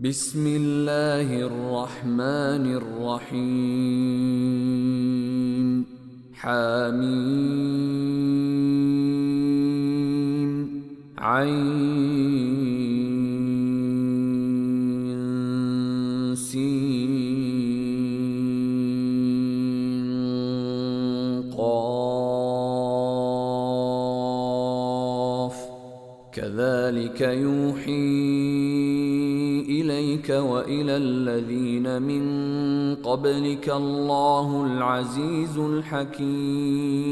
بسم الله الرحمن الرحيم حميم عين سين قاف كذلك يوحي إليك وإلى الذين من قبلك الله العزيز الحكيم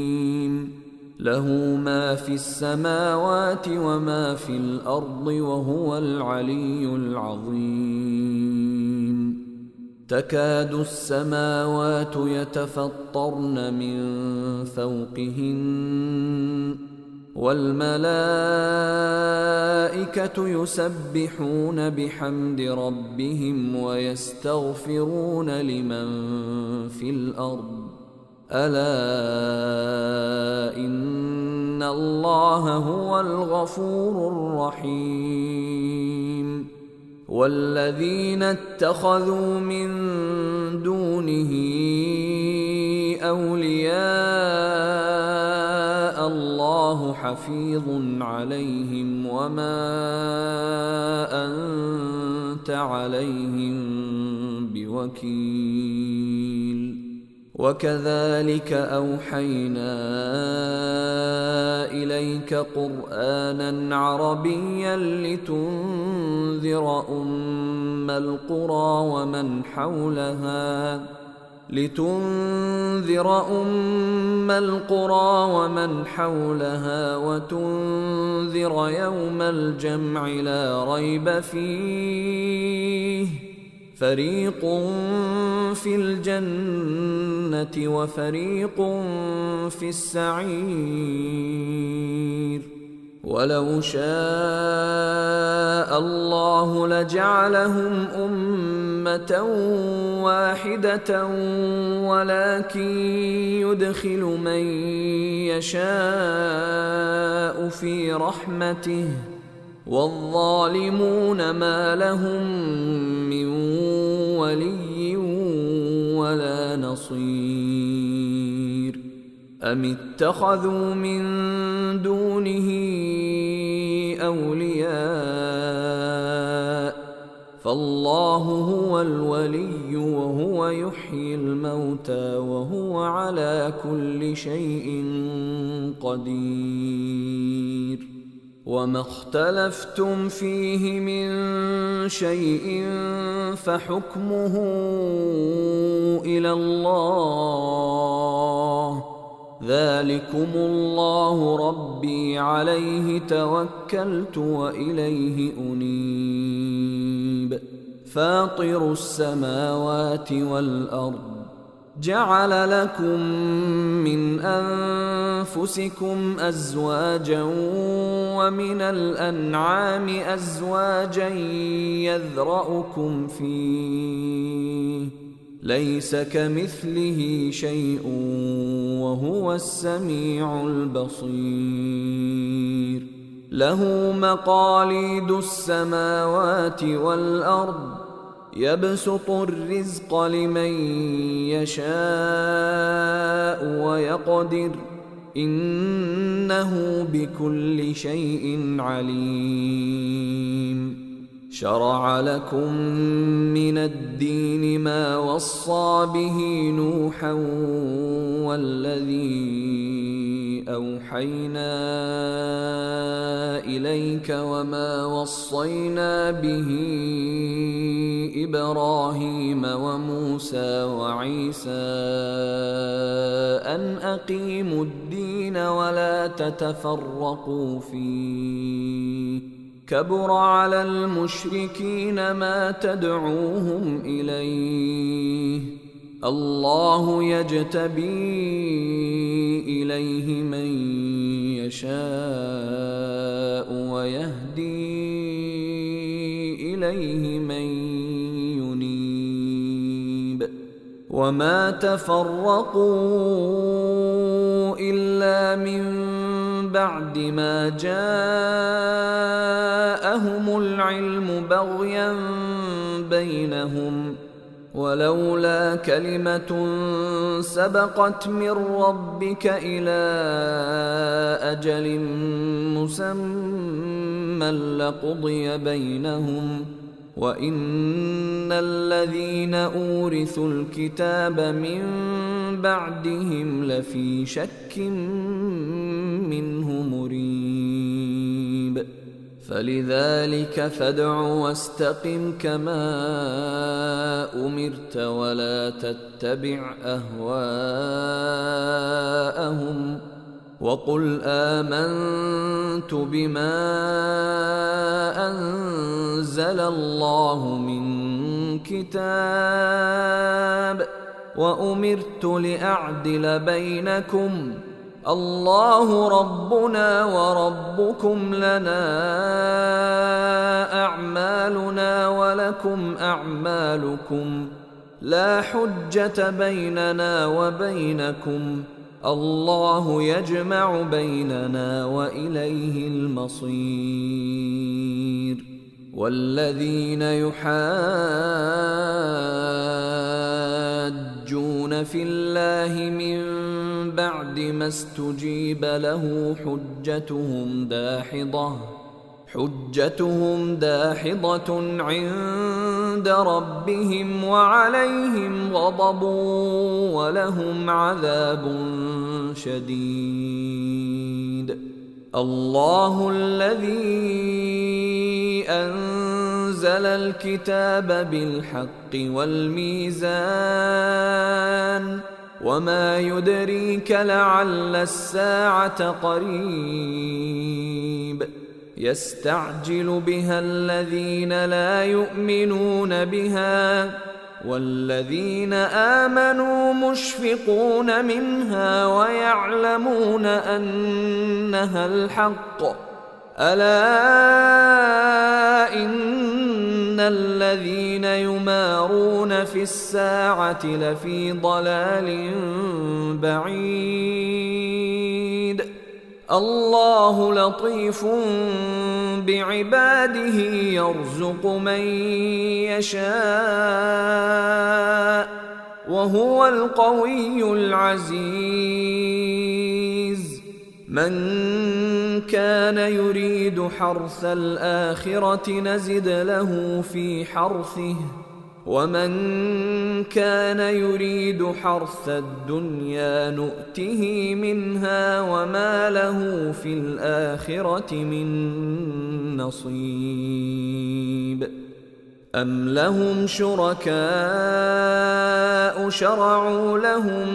له ما في السماوات وما في الأرض وهو العلي العظيم تكاد السماوات يتفطرن من فوقهن والملائكة يسبحون بحمد ربهم ويستغفرون لمن في الأرض ألا إن الله هو الغفور الرحيم والذين اتخذوا من دونه أولياء الله حفيظ عليهم وما أنت عليهم بوكيل وكذلك أوحينا إليك قرآنا عربيا لتنذر أم القرى ومن حولها وتنذر يوم الجمع لا ريب فيه فريق في الجنة وفريق في السعير ولو شاء الله لجعلهم أمة واحدة ولكن يدخل من يشاء في رحمته والظالمون ما لهم من ولي ولا نصير أم اتخذوا من دونه أولياء فالله هو الولي وهو يحيي الموتى وهو على كل شيء قدير وما اختلفتم فيه من شيء فحكمه إلى الله ذلكم الله ربي عليه توكلت وإليه أنيب فاطر السماوات والأرض جعل لكم من أنفسكم أزواجا ومن الأنعام أزواجا يذرأكم فيه ليس كمثله شيء وهو السميع البصير له مقاليد السماوات والأرض يبسط الرزق لمن يشاء ويقدر إنه بكل شيء عليم شرع لكم من الدين ما وصى به نوحا والذي أوحينا إليك وما وصينا به إبراهيم وموسى وعيسى أن أقيموا الدين ولا تتفرقوا فيه كبر على المشركين ما تدعوهم إليه الله يجتبي إليه من يشاء ويهدي إليه من ينيب وما تفرقوا إلا من بعد ما جاءهم العلم بغيا بينهم ولولا كلمة سبقت من ربك إلى أجل مسمى لقضي بينهم وإن الذين أورثوا الكتاب من بعدهم لفي شك منه مريب فلذلك فادع واستقم كما أمرت ولا تتبع أهواءهم وقل آمنت بما أنزل الله من كتاب وأمرت لأعدل بينكم الله ربنا وربكم لنا أعمالنا ولكم أعمالكم لا حجة بيننا وبينكم الله يجمع بيننا وإليه المصير والذين يحاجون في الله من بعد ما استجيب له حجتهم داحضة عند ربهم وعليهم غضب ولهم عذاب شديد الله الذي أنزل الكتاب بالحق والميزان وما يدريك لعل الساعة قريب يستعجل بها الذين لا يؤمنون بها والذين آمنوا مشفقون منها ويعلمون أنها الحق ألا إن الذين يمارون في الساعة لفي ضلال بعيد الله لطيف بعباده يرزق من يشاء وهو القوي العزيز من كان يريد حرث الآخرة نزد له في حرثه ومن كان يريد حرث الدنيا نؤته منها وما له في الآخرة من نصيب أم لهم شركاء شرعوا لهم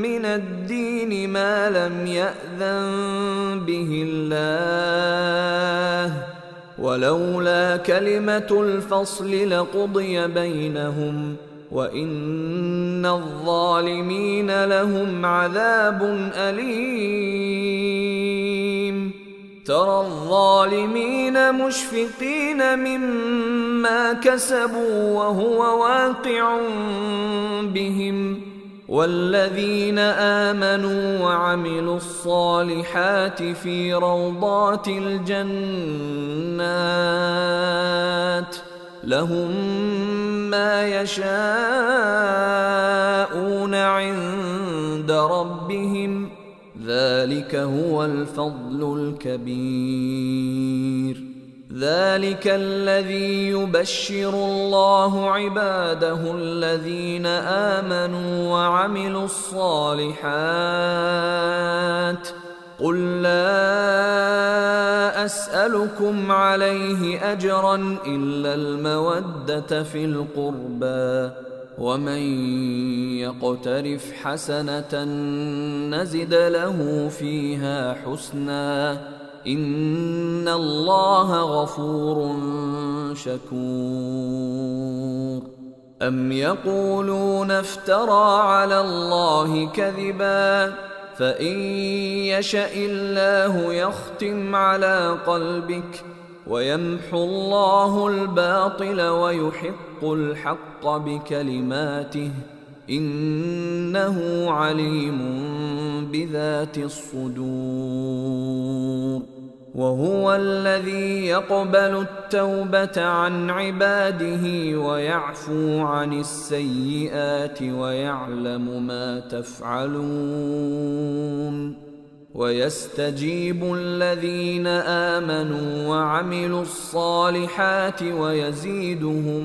من الدين ما لم يأذن به الله ولولا كلمة الفصل لقضي بينهم وإن الظالمين لهم عذاب أليم ترى الظالمين مشفقين مما كسبوا وهو واقع بهم والذين آمنوا وعملوا الصالحات في روضات الجنات لهم ما يشاءون عند ربهم ذلك هو الفضل الكبير ذلك الذي يبشر الله عباده الذين آمنوا وعملوا الصالحات قل لا أسألكم عليه أجرا إلا المودة في القربى ومن يقترف حسنة نزد له فيها حسنا إن الله غفور شكور أم يقولون افترى على الله كذبا فإن يشأ الله يختم على قلبك ويمحو الله الباطل ويحق الحق بكلماته إنه عليم بذات الصدور. وهو الذي يقبل التوبة عن عباده ويعفو عن السيئات ويعلم ما تفعلون، ويستجيب الذين آمنوا وعملوا الصالحات ويزيدهم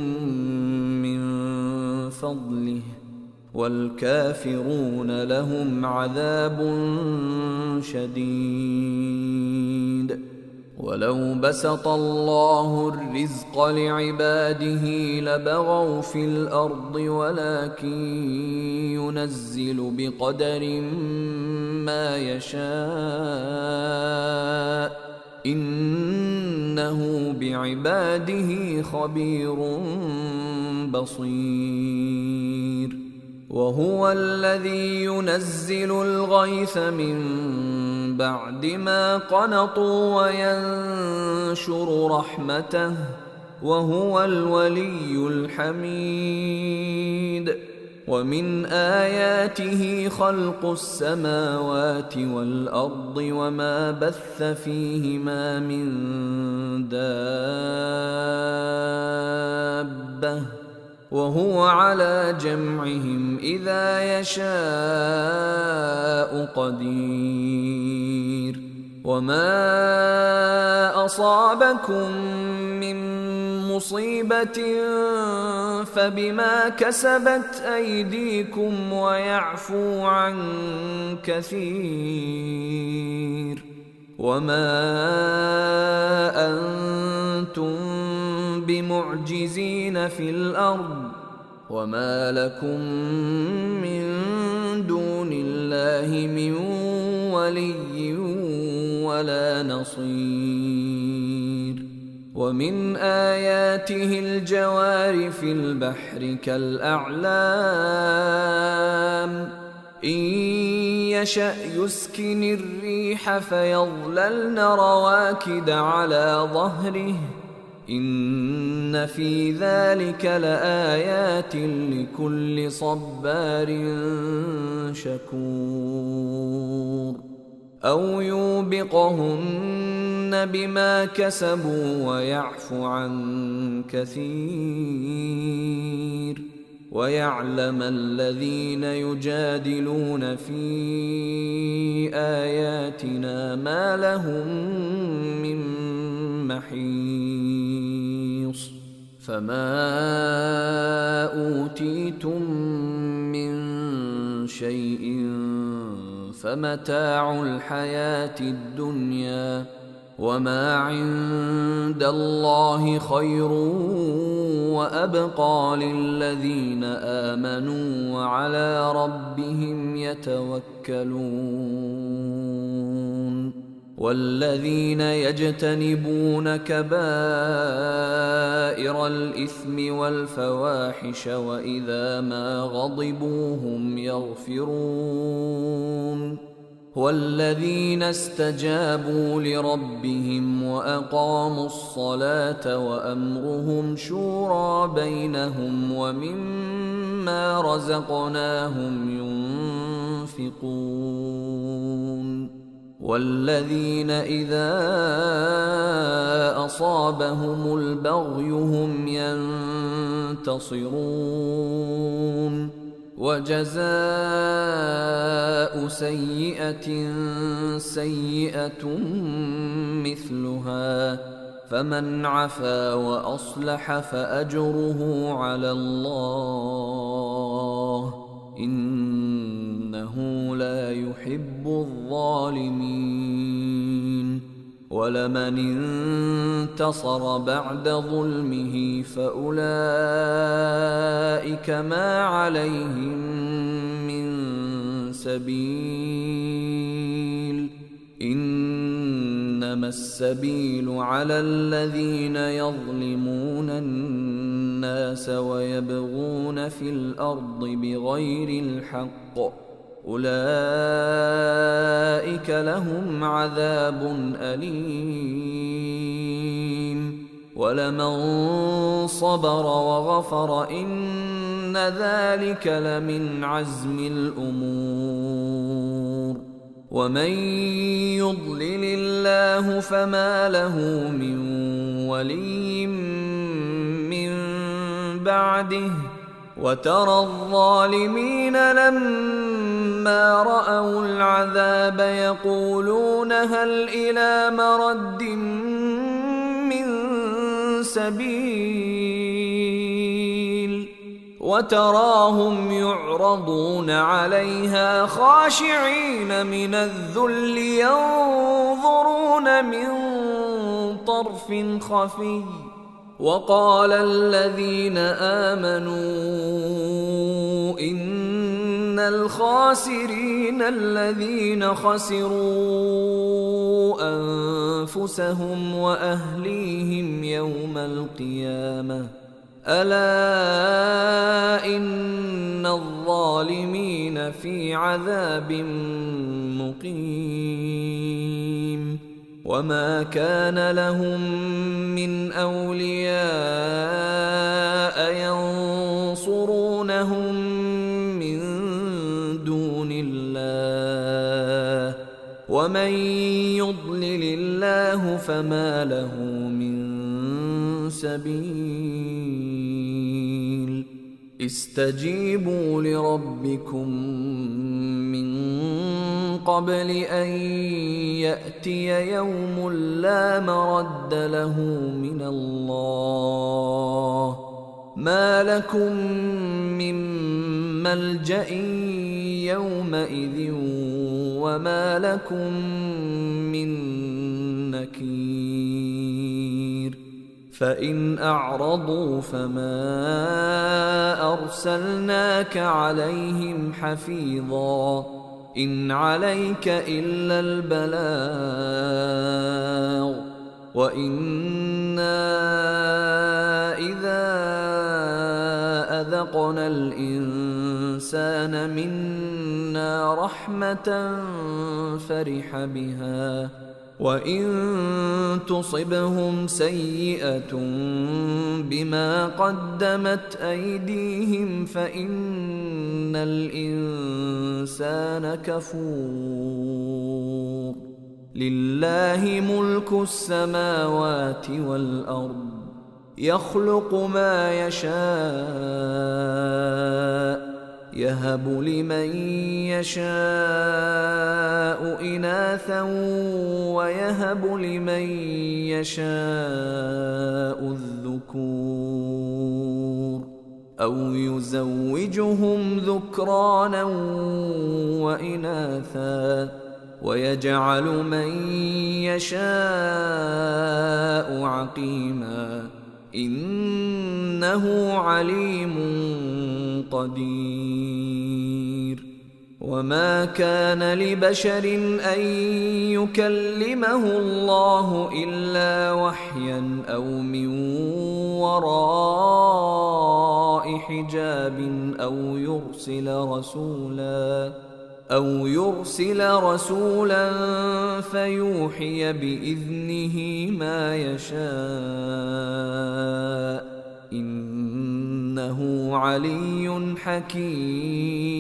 من فضله، والكافرون لهم عذاب شديد. ولو بسط الله الرزق لعباده لبغوا في الأرض ولكن ينزل بقدر ما يشاء إنه بعباده خبير بصير. وهو الذي ينزل الغيث من بعد ما قنطوا وينشر رحمته وهو الولي الحميد. ومن آياته خلق السماوات والأرض وما بث فيهما من دابة وهو على جمعهم إذا يشاء قدير. وما أصابكم من مصيبة فبما كسبت أيديكم ويعفو عن كثير. وما أنتم بمعجزين في الأرض وما لكم من دون الله من ولي ولا نصير. ومن آياته الجوار في البحر كالأعلام إن يشأ يسكن الريح فيظللن رواكد على ظهره إن في ذلك لآيات لكل صبار شكور. أو يوبقهن بما كسبوا ويعفو عن كثير. ويعلم الذين يجادلون في آياتنا ما لهم من محيص. فما أوتيتم من شيء فمتاع الحياة الدنيا وما عند الله خير وأبقى للذين آمنوا وعلى ربهم يتوكلون. والذين يجتنبون كبائر الإثم والفواحش وإذا ما غضبوا هم يغفرون. والذين استجابوا لربهم وأقاموا الصلاة وأمرهم شورى بينهم ومما رزقناهم ينفقون. والذين إذا أصابهم البغي هم ينتصرون. وجزاء سيئة سيئة مثلها فمن عفا وأصلح فأجره على الله إنه لا يحب الظالمين. ولمن انتصر بعد ظلمه فأولئك ما عليهم من سبيل إنما السبيل على الذين يظلمون الناس ويبغون في الأرض بغير الحق أولئك لهم عذاب أليم. ولمن صبر وغفر إن ذلك لمن عزم الأمور ومن يضلل الله فما له من ولي من بعده وترى الظالمين لما رأوا العذاب يقولون هل إلى مرد من سبيل وتراهم يعرضون عليها خاشعين من الذل ينظرون من طرف خفي وقال الذين آمنوا إن الخاسرين الذين خسروا أنفسهم وأهليهم يوم القيامة ألا إن الظالمين في عذاب مقيم وما كان لهم من أولياء ينصرونهم من دون الله ومن يضلل الله فما له من سبيل استجيبوا لربكم من قبل أن يأتي يوم لا مرد له من الله ما لكم من ملجأ يومئذ وما لكم من نكير فإن أعرضوا فما أرسلناك عليهم حفيظا إن عليك إلا البلاغ وإنا إذا أذقنا الإنسان منا رحمة فرح بها وإن تصبهم سيئة بما قدمت أيديهم فإن الإنسان كفور لله ملك السماوات والأرض يخلق ما يشاء يهب لمن يشاء إناثا ويهب لمن يشاء الذكور أو يزوجهم ذكرانا وإناثا ويجعل من يشاء عقيما إنه عليم قدير وما كان لبشر أن يكلمه الله إلا وحيا أو من وراء حجاب أو يرسل رسولا فيوحي بإذنه ما يشاء إنه علي حكيم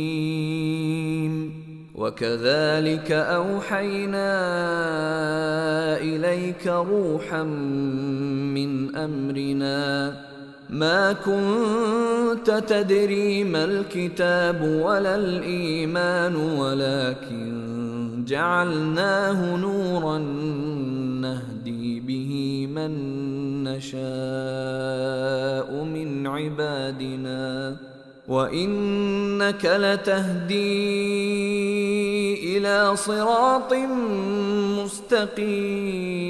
وكذلك أوحينا إليك روحا من أمرنا ما كنت تدري ما الكتاب ولا الإيمان ولكن جعلناه نورا نهدي به من نشاء من عبادنا وإنك لتهدي إلى صراط مستقيم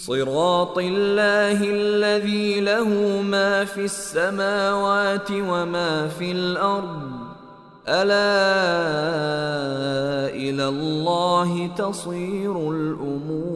صراط الله الذي له ما في السماوات وما في الأرض ألا إلى الله تصير الأمور